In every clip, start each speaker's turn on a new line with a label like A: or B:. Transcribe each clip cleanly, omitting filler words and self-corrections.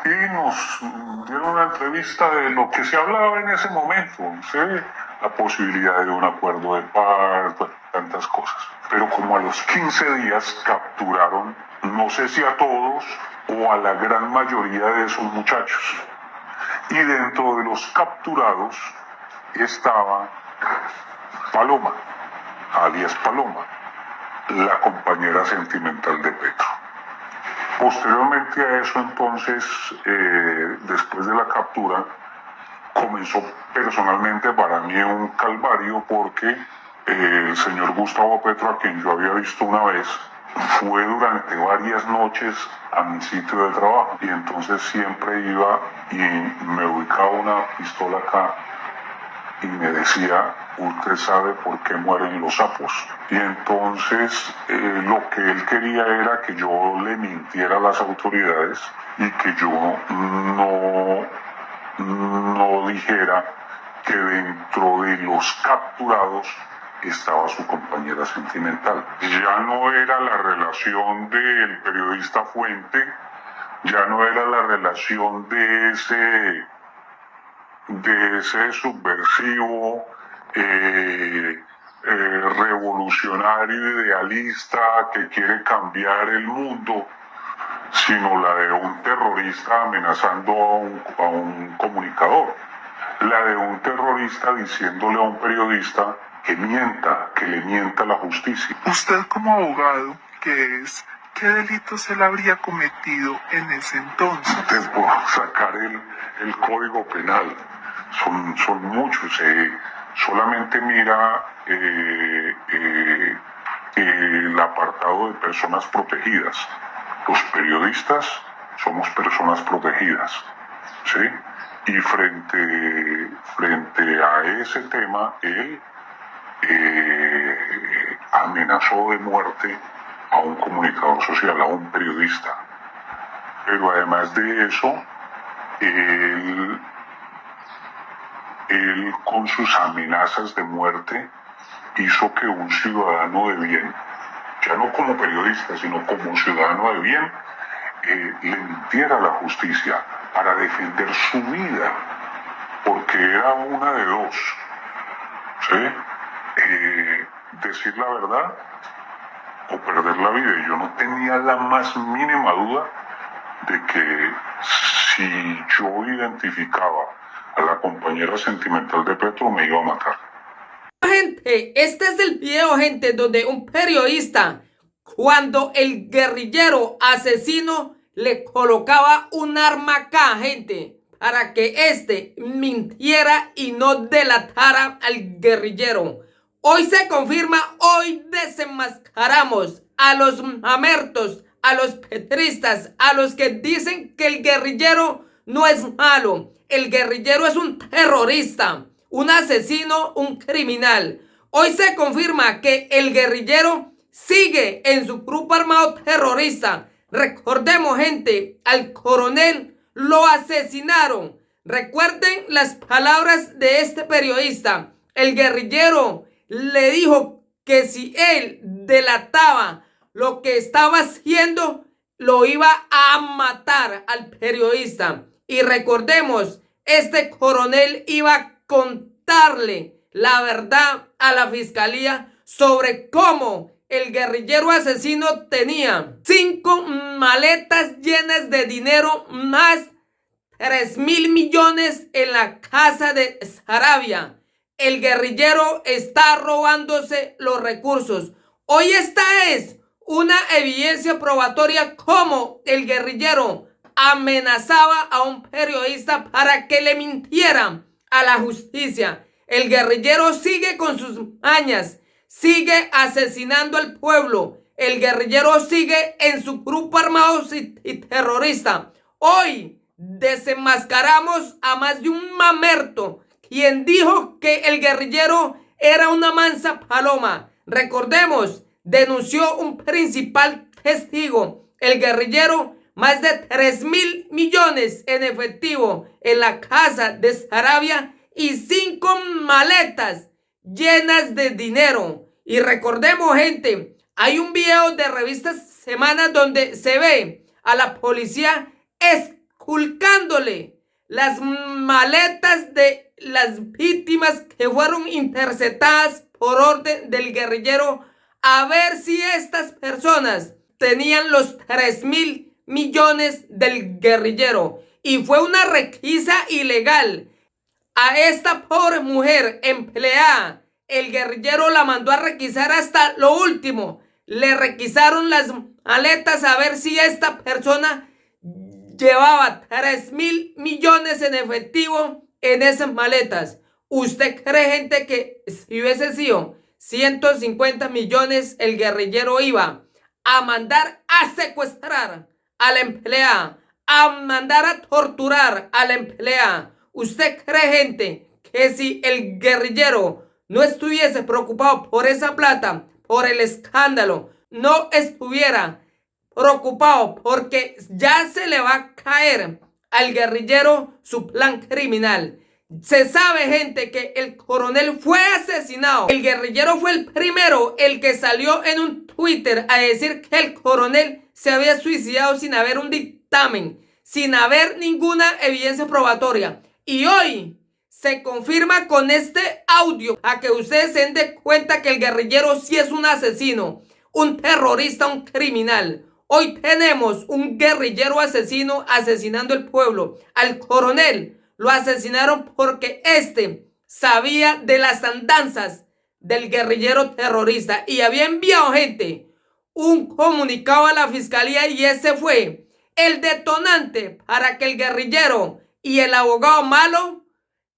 A: y nos dieron una entrevista de lo que se hablaba en ese momento, ¿sí? La posibilidad de un acuerdo de paz, pues, tantas cosas. Pero como a los 15 días capturaron, no sé si a todos o a la gran mayoría de esos muchachos. Y dentro de los capturados estaba Paloma, alias Paloma, la compañera sentimental de Petro. Posteriormente a eso, entonces, después de la captura, comenzó personalmente para mí un calvario porque el señor Gustavo Petro, a quien yo había visto una vez, fue durante varias noches a mi sitio de trabajo y entonces siempre iba y me ubicaba una pistola acá y me decía, usted sabe por qué mueren los sapos. Y entonces lo que él quería era que yo le mintiera a las autoridades y que yo no dijera que dentro de los capturados estaba su compañera sentimental. Ya no era la relación del periodista Fuente, ya no era la relación de ese subversivo, revolucionario, idealista que quiere cambiar el mundo, sino la de un terrorista amenazando a un comunicador, la de un terrorista diciéndole a un periodista que mienta, que le mienta la justicia.
B: Usted como abogado, ¿qué es? ¿Qué delitos él habría cometido en ese entonces?
A: Te puedo sacar el código penal, son muchos. Solamente mira el apartado de personas protegidas. Los periodistas somos personas protegidas, ¿sí? Y frente a ese tema, él amenazó de muerte a un comunicador social, a un periodista. Pero además de eso, él con sus amenazas de muerte hizo que un ciudadano de bien, ya no como periodista, sino como un ciudadano de bien, le mintiera a la justicia para defender su vida, porque era una de dos, ¿sí? Decir la verdad o perder la vida. Y yo no tenía la más mínima duda de que si yo identificaba a la compañera sentimental de Petro me iba a matar.
C: Gente, este es el video, gente, donde un periodista, cuando el guerrillero asesino le colocaba un arma acá, gente, para que este mintiera y no delatara al guerrillero. Hoy se confirma, hoy desenmascaramos a los mamertos, a los petristas, a los que dicen que el guerrillero no es malo. El guerrillero es un terrorista, un asesino, un criminal. Hoy se confirma que el guerrillero sigue en su grupo armado terrorista. Recordemos, gente, al coronel lo asesinaron. Recuerden las palabras de este periodista. El guerrillero le dijo que si él delataba lo que estaba haciendo, lo iba a matar al periodista. Y recordemos, este coronel iba a contarle la verdad a la fiscalía sobre cómo el guerrillero asesino tenía 5 maletas llenas de dinero más 3.000 millones en la casa de Sarabia. El guerrillero está robándose los recursos. Hoy esta es una evidencia probatoria como el guerrillero amenazaba a un periodista para que le mintiera a la justicia. El guerrillero sigue con sus mañas, sigue asesinando al pueblo. El guerrillero sigue en su grupo armado y terrorista. Hoy desenmascaramos a más de un mamerto quien dijo que el guerrillero era una mansa paloma. Recordemos, denunció un principal testigo. El guerrillero, más de 3.000 millones en efectivo en la casa de Sarabia y 5 maletas llenas de dinero. Y recordemos, gente, hay un video de Revista Semana donde se ve a la policía ocultándole las maletas de las víctimas que fueron interceptadas por orden del guerrillero a ver si estas personas tenían los 3.000 millones del guerrillero. Y fue una requisa ilegal. A esta pobre mujer empleada, el guerrillero la mandó a requisar hasta lo último. Le requisaron las maletas a ver si esta persona llevaba 3.000 millones en efectivo en esas maletas. ¿Usted cree, gente, que si hubiese sido 150 millones, el guerrillero iba a mandar a secuestrar a la empleada, a mandar a torturar a la empleada? ¿Usted cree, gente, que si el guerrillero no estuviese preocupado por esa plata, por el escándalo, no estuviera preocupado porque ya se le va a caer al guerrillero su plan criminal? Se sabe, gente, que el coronel fue asesinado. El guerrillero fue el primero, el que salió en un Twitter a decir que el coronel se había suicidado sin haber un dictamen, sin haber ninguna evidencia probatoria. Y hoy se confirma con este audio a que ustedes se den cuenta que el guerrillero sí es un asesino, un terrorista, un criminal. Hoy tenemos un guerrillero asesino asesinando al pueblo. Al coronel lo asesinaron porque sabía de las andanzas del guerrillero terrorista y había enviado, gente, un comunicado a la fiscalía, y ese fue el detonante para que el guerrillero y el abogado malo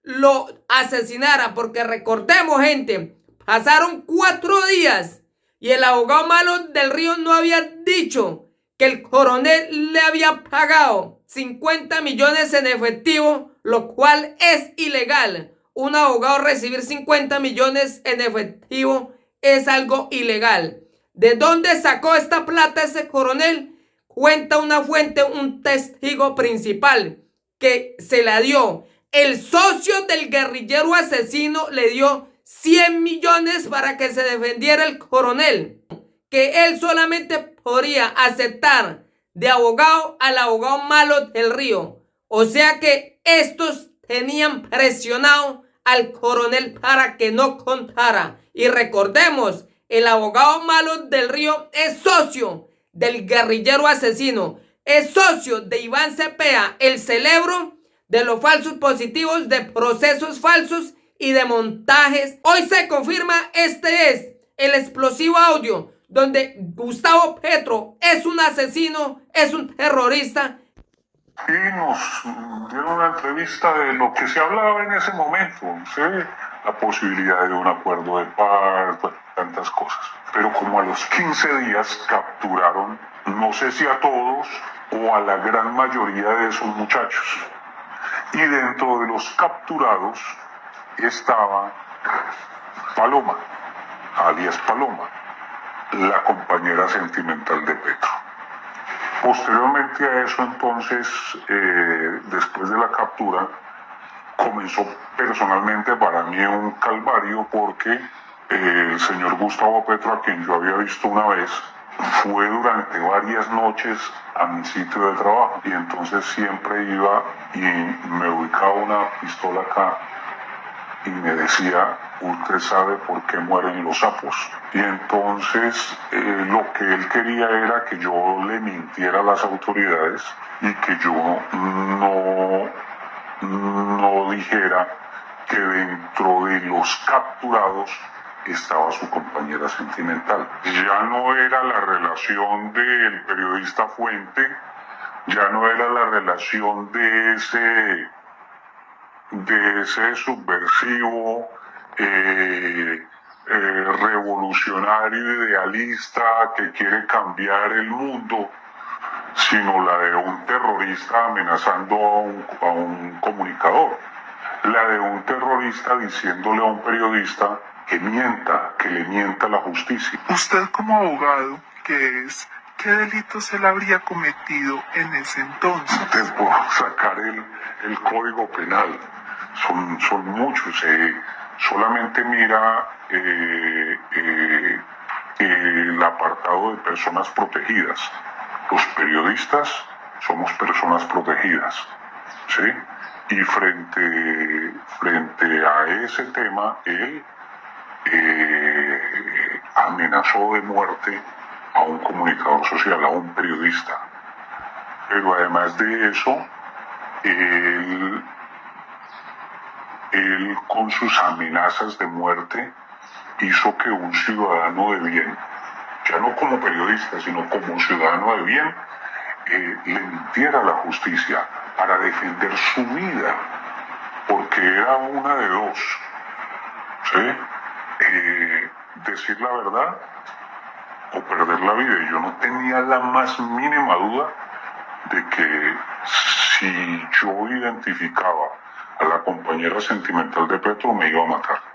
C: lo asesinara. Porque recordemos, gente, pasaron 4 días y el abogado malo del Río no había dicho que el coronel le había pagado 50 millones en efectivo, lo cual es ilegal. Un abogado recibir 50 millones en efectivo es algo ilegal. ¿De dónde sacó esta plata ese coronel? Cuenta una fuente, un testigo principal, que se la dio. El socio del guerrillero asesino le dio 100 millones para que se defendiera el coronel, que él solamente podría aceptar de abogado al abogado malo del Río. O sea que estos tenían presionado al coronel para que no contara. Y recordemos, el abogado malo del Río es socio del guerrillero asesino, es socio de Iván Cepeda, el cerebro de los falsos positivos, de procesos falsos y de montajes. Hoy se confirma, este es el explosivo audio donde Gustavo Petro es un asesino, es un terrorista.
A: Y nos dieron una entrevista de lo que se hablaba en ese momento, ¿sí? La posibilidad de un acuerdo de paz, pues, tantas cosas. Pero como a los 15 días capturaron, no sé si a todos o a la gran mayoría de esos muchachos. Y dentro de los capturados estaba Paloma, alias Paloma, la compañera sentimental de Petro. Posteriormente a eso, entonces, después de la captura, comenzó personalmente para mí un calvario, porque el señor Gustavo Petro, a quien yo había visto una vez, fue durante varias noches a mi sitio de trabajo, y entonces siempre iba y me ubicaba una pistola acá y me decía: usted sabe por qué mueren los sapos. Y entonces lo que él quería era que yo le mintiera a las autoridades y que yo no dijera que dentro de los capturados estaba su compañera sentimental. Ya no era la relación del periodista Fuente, ya no era la relación de ese subversivo, revolucionario, idealista que quiere cambiar el mundo, sino la de un terrorista amenazando a un comunicador, la de un terrorista diciéndole a un periodista que le mienta la justicia.
B: Usted, como abogado que es, ¿qué delito se le habría cometido en ese entonces?
A: Te puedo sacar el código penal, son muchos. Solamente mira el apartado de personas protegidas. Los periodistas somos personas protegidas, ¿sí? Y frente a ese tema, él amenazó de muerte a un comunicador social, a un periodista. Pero además de eso, él con sus amenazas de muerte hizo que un ciudadano de bien, ya no como periodista, sino como un ciudadano de bien, le mintiera a la justicia para defender su vida, porque era una de dos, ¿sí? Decir la verdad o perder la vida. Y yo no tenía la más mínima duda de que si yo identificaba a la compañera sentimental de Petro me iba a matar.